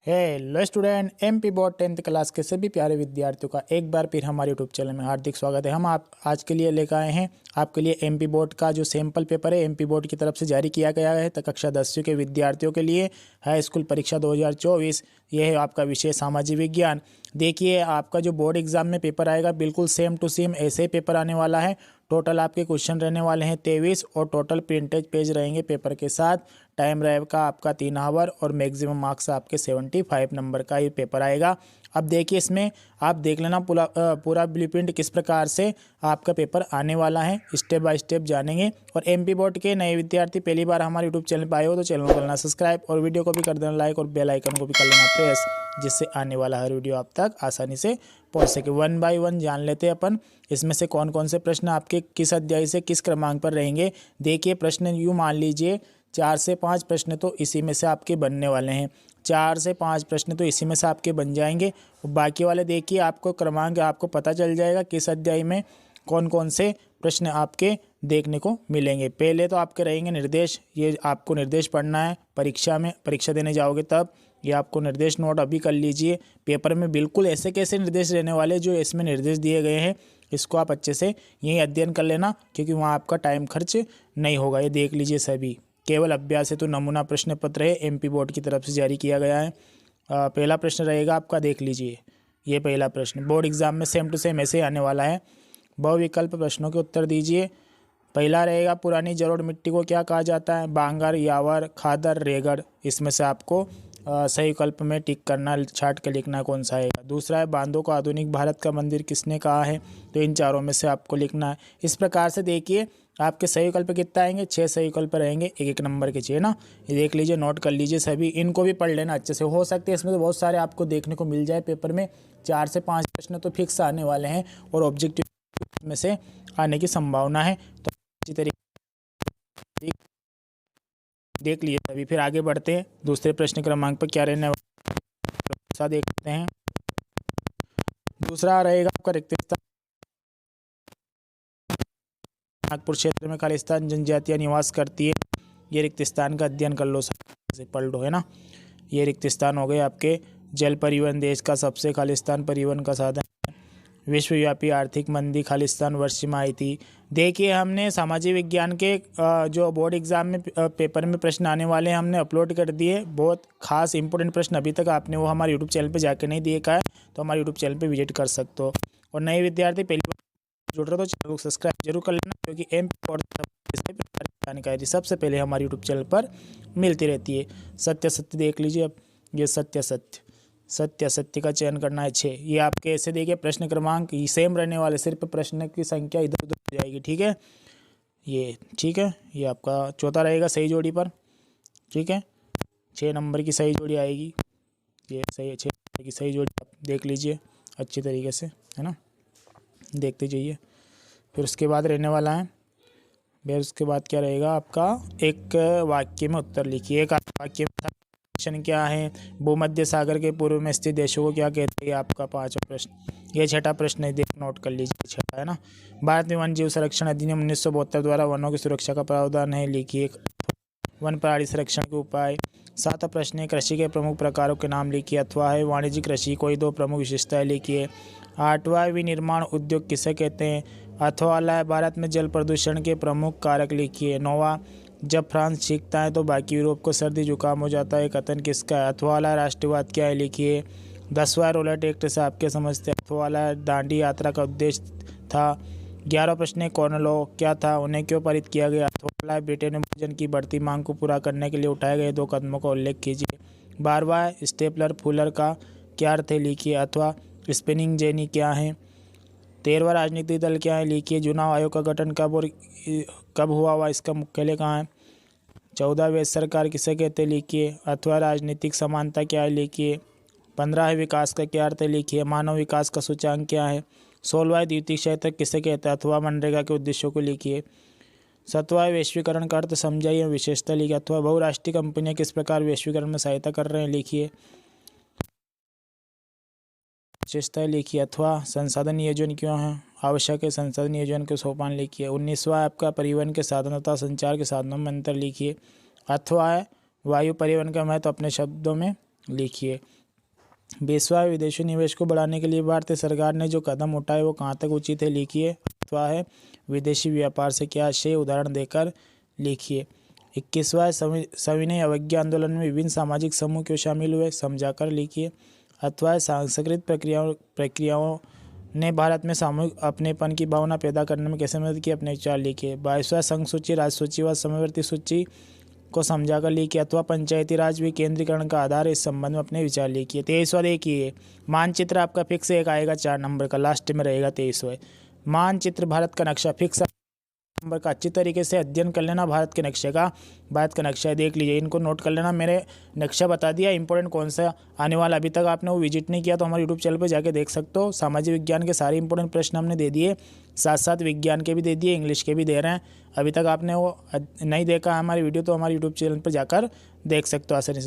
Hello student, MP board 10th class के सभी प्यारे विद्यार्थियों का एक बार फिर हमारे यूट्यूब चैनल में हार्दिक स्वागत है। हम आज के लिए लेकर आए हैं आपके लिए एमपी बोर्ड का जो सैंपल पेपर है एमपी बोर्ड की तरफ से जारी किया गया है तो कक्षा 10वीं के विद्यार्थियों के लिए हाई स्कूल परीक्षा 2024। यह है आपका विषय सामाजिक विज्ञान। देखिए, आपका जो बोर्ड एग्जाम में पेपर आएगा बिल्कुल सेम टू सेम ऐसे ही पेपर आने वाला है। टोटल आपके क्वेश्चन रहने वाले हैं 23 और टोटल प्रिंटेज पेज रहेंगे पेपर के साथ। टाइम रहेगा आपका 3 आवर और मैक्सिमम मार्क्स आपके 75 नंबर का ये पेपर आएगा। अब देखिए, इसमें आप देख लेना पूरा ब्लूप्रिंट किस प्रकार से आपका पेपर आने वाला है, स्टेप बाय स्टेप जानेंगे। और एमपी बोर्ड के नए विद्यार्थी पहली बार हमारे यूट्यूब चैनल पर आए हो तो चैनल को करना सब्सक्राइब और वीडियो को भी कर देना लाइक और बेल आइकन को भी कर लेना प्रेस, जिससे आने वाला हर वीडियो आप तक आसानी से पहुंच सके। 1 बाय 1 जान लेते हैं अपन इसमें से कौन कौन से प्रश्न आपके किस अध्याय से किस क्रमांक पर रहेंगे। देखिए, प्रश्न यूँ मान लीजिए 4 से 5 प्रश्न तो इसी में से आपके बनने वाले हैं। 4 से 5 प्रश्न तो इसी में से आपके बन जाएंगे। बाकी वाले देखिए, आपको क्रमांक आपको पता चल जाएगा किस अध्याय में कौन कौन से प्रश्न आपके देखने को मिलेंगे। पहले तो आपके रहेंगे निर्देश। ये आपको निर्देश पढ़ना है परीक्षा देने जाओगे तब। ये आपको निर्देश नोट अभी कर लीजिए। पेपर में बिल्कुल ऐसे कैसे निर्देश रहने वाले जो इसमें निर्देश दिए गए हैं, इसको आप अच्छे से यही अध्ययन कर लेना, क्योंकि वहाँ आपका टाइम खर्च नहीं होगा। ये देख लीजिए, सभी केवल अभ्यास है तो नमूना प्रश्न पत्र है, एमपी बोर्ड की तरफ से जारी किया गया है। पहला प्रश्न रहेगा आपका, देख लीजिए। ये पहला प्रश्न बोर्ड एग्जाम में सेम टू सेम ऐसे आने वाला है। बहुविकल्प प्रश्नों के उत्तर दीजिए। पहला रहेगा, पुरानी जलोढ़ मिट्टी को क्या कहा जाता है? बांगर, यावर, खादर, रेगड़। इसमें से आपको सही विकल्प में टिक करना, छाट के लिखना कौन सा है। दूसरा है, बांधों को आधुनिक भारत का मंदिर किसने कहा है? तो इन चारों में से आपको लिखना है। इस प्रकार से देखिए आपके सही विकल्प कितना आएंगे, 6 सही विकल्प रहेंगे, एक नंबर के 6 ना। ये देख लीजिए, नोट कर लीजिए सभी, इनको भी पढ़ लेना अच्छे से। हो सकते हैं इसमें तो बहुत सारे आपको देखने को मिल जाए पेपर में। 4 से 5 प्रश्न तो फिक्स आने वाले हैं और ऑब्जेक्टिव में से आने की संभावना है। तो अच्छी तरीके देख लिए अभी। फिर आगे बढ़ते हैं, दूसरे प्रश्न क्रमांक पर क्या रहने वाला देखते हैं। दूसरा रहेगा आपका रिक्त स्थान। नागपुर क्षेत्र में खालिस्तान जनजातियां निवास करती है। ये रिक्त स्थान का अध्ययन कर लो, से पढ़ लो, है ना। ये रिक्त स्थान हो गए आपके। जल परिवहन देश का सबसे खालिस्तान परिवहन का साधन। विश्वव्यापी आर्थिक मंदी खालिस्तान वर्ष में आई थी। देखिए, हमने सामाजिक विज्ञान के जो बोर्ड एग्जाम में पेपर में प्रश्न आने वाले हैं हमने अपलोड कर दिए। बहुत खास इंपॉर्टेंट प्रश्न अभी तक आपने वो हमारे यूट्यूब चैनल पे जाके नहीं देखा है तो हमारे यूट्यूब चैनल पे विजिट कर सकते हो। और नए विद्यार्थी पहली बार जुड़ रहे हो तो चैनल को सब्सक्राइब जरूर कर लेना, क्योंकि एमपी और जानकारी सबसे पहले हमारे यूट्यूब चैनल पर मिलती रहती है। सत्य सत्य देख लीजिए। अब ये सत्य सत्य का चयन करना है 6। ये आपके ऐसे देखिए, प्रश्न क्रमांक सेम रहने वाले, सिर्फ प्रश्न की संख्या इधर उधर हो जाएगी। ठीक है, ये ठीक है। ये आपका चौथा रहेगा सही जोड़ी पर। ठीक है, 6 नंबर की सही जोड़ी आएगी। ये सही है, 6 नंबर की सही जोड़ी आप देख लीजिए अच्छी तरीके से, है ना। देखते जाइए। फिर उसके बाद रहने वाला है, फिर उसके बाद क्या रहेगा आपका, एक वाक्य में उत्तर लिखिए। एक वाक्य में प्रश्न क्या है? भूमध्य सागर के पूर्व में स्थित देशों को क्या कहते हैं? आपका 5वां प्रश्न। ये 6ठा प्रश्न है, देख नोट कर लीजिए, 6ठा है ना। भारत में वन जीव संरक्षण अधिनियम 1972 द्वारा वनों की सुरक्षा का प्रावधान है, लिखिए। वन प्राणी संरक्षण के उपाय। 7वां प्रश्न है, कृषि के प्रमुख प्रकारों के नाम लिखिए। अथवा है, वाणिज्यिक कृषि कोई 2 प्रमुख विशेषताएं लिखिए। 8वां, विनिर्माण उद्योग किसे कहते हैं? अथवा वाला है, भारत में जल प्रदूषण के प्रमुख कारक लिखिए। 9वां, जब फ्रांस छींकता है तो बाकी यूरोप को सर्दी जुकाम हो जाता है, कथन किसका है? अथवा वाला राष्ट्रवाद क्या है, लिखिए। 10वां, रोलेट एक्ट से आपके समझते हैं। अथवा वाला दांडी यात्रा का उद्देश्य था। 11वां प्रश्न है, कॉर्न लॉ क्या था, उन्हें क्यों पारित किया गया? अथवा वाला, ब्रिटेन में भोजन की बढ़ती मांग को पूरा करने के लिए उठाए गए 2 कदमों का उल्लेख कीजिए। 12वां, स्टेपलर फूलर का क्या अर्थ है, लिखिए। अथवा स्पिनिंग जेनी क्या है? 13वां, राजनीतिक दल क्या है, लिखिए। चुनाव आयोग का गठन कब हुआ इसका मुख्यालय कहाँ है? 14, वेद सरकार किसे कहते, लिखिए। अथवा राजनीतिक समानता क्या है, लिखिए। 15 विकास का क्या अर्थ है, लिखिए। मानव विकास का सूचकांक क्या है? 16, द्वितीय क्षेत्र किसे कहते हैं? अथवा मनरेगा के उद्देश्यों को लिखिए। 17, वैश्वीकरण का अर्थ समझाइए, विशेषता लिखिए। अथवा बहुराष्ट्रीय कंपनियां किस प्रकार वैश्वीकरण में सहायता कर रहे हैं, लिखिए। विशेषताएं लिखिए। अथवा संसाधन नियोजन क्यों है आवश्यक है, संसाधन नियोजन के सोपान लिखिए। 19वां, आपका परिवहन के साधन तथा संचार के साधनों में अंतर लिखिए। अथवा है, वायु परिवहन का महत्व अपने शब्दों में लिखिए। बीसवां है, विदेशी निवेश को बढ़ाने के लिए भारतीय सरकार ने जो कदम उठाए वो कहाँ तक उचित है, लिखिए। अथवा है, विदेशी व्यापार से क्या आशय, उदाहरण देकर लिखिए। 21वां है, सविनय अवज्ञा आंदोलन में विभिन्न सामाजिक समूह क्यों शामिल हुए, समझाकर लिखिए। अथवा है, सांस्कृतिक प्रक्रियाओं ने भारत में सामूहिक अपनेपन की भावना पैदा करने में कैसे मदद की, अपने विचार लिखिए। 22वां, संघ सूची, राज सूची व समवर्ती सूची को समझाकर लिखिए। अथवा पंचायती राज भी केंद्रीकरण का आधार है, इस संबंध में अपने विचार लिखिए। 23वां देखिए, मानचित्र आपका फिक्स एक आएगा 4 नंबर का, लास्ट में रहेगा 23वां। मानचित्र भारत का नक्शा फिक्स नंबर का, अच्छी तरीके से अध्ययन कर लेना भारत के नक्शे का। भारत का नक्शा है, देख लीजिए, इनको नोट कर लेना। मैंने नक्शा बता दिया इंपॉर्टेंट कौन सा आने वाला, अभी तक आपने वो विजिट नहीं किया तो हमारे यूट्यूब चैनल पर जाके देख सकते हो। सामाजिक विज्ञान के सारे इंपॉर्टेंट प्रश्न हमने दे दिए, साथ साथ विज्ञान के भी दे दिए, इंग्लिश के भी दे रहे हैं। अभी तक आपने वो नहीं देखा हमारी वीडियो तो हमारे यूट्यूब चैनल पर जाकर देख सकते हो आसानी से।